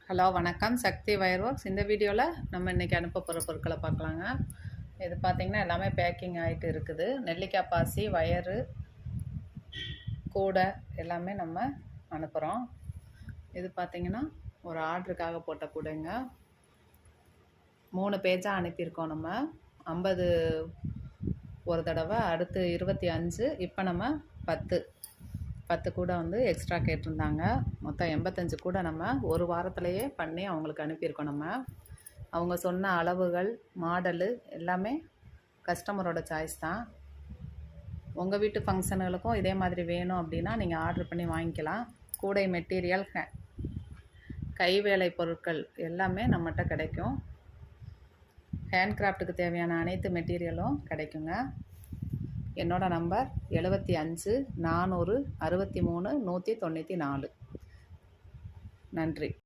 Hello வணக்கம். சக்தி wire works. இந்த வீடியோவில் நம்ம இன்றைக்கி அனுப்ப போகிற பொருட்களை பார்க்கலாங்க. இது பார்த்திங்கன்னா எல்லாமே பேக்கிங் ஆகிட்டு இருக்குது. நெல்லிக்காய் பாசி, வயரு, கூடை எல்லாமே நம்ம அனுப்புகிறோம். இது பார்த்திங்கன்னா ஒரு ஆர்டருக்காக போட்ட கூடைங்க. 3 பேஜாக அனுப்பியிருக்கோம். நம்ம 50 ஒரு தடவை, அடுத்து 25, இப்போ நம்ம 10 கூட வந்து எக்ஸ்ட்ரா கேட்டிருந்தாங்க. மொத்தம் 85 கூட நம்ம ஒரு வாரத்திலையே பண்ணி அவங்களுக்கு அனுப்பியிருக்கோம். அவங்க சொன்ன அளவுகள், மாடலு எல்லாமே கஸ்டமரோட சாய்ஸ் தான். உங்கள் வீட்டு ஃபங்க்ஷனுகளுக்கும் இதே மாதிரி வேணும் அப்படின்னா நீங்கள் ஆர்டர் பண்ணி வாங்கிக்கலாம். கூடை மெட்டீரியல், கைவேலை பொருட்கள் எல்லாமே நம்மகிட்ட கிடைக்கும். ஹேண்ட்கிராஃப்ட்டுக்கு தேவையான அனைத்து மெட்டீரியலும் கிடைக்குங்க. என்னோட நம்பர் 75 400 63 194. நன்றி.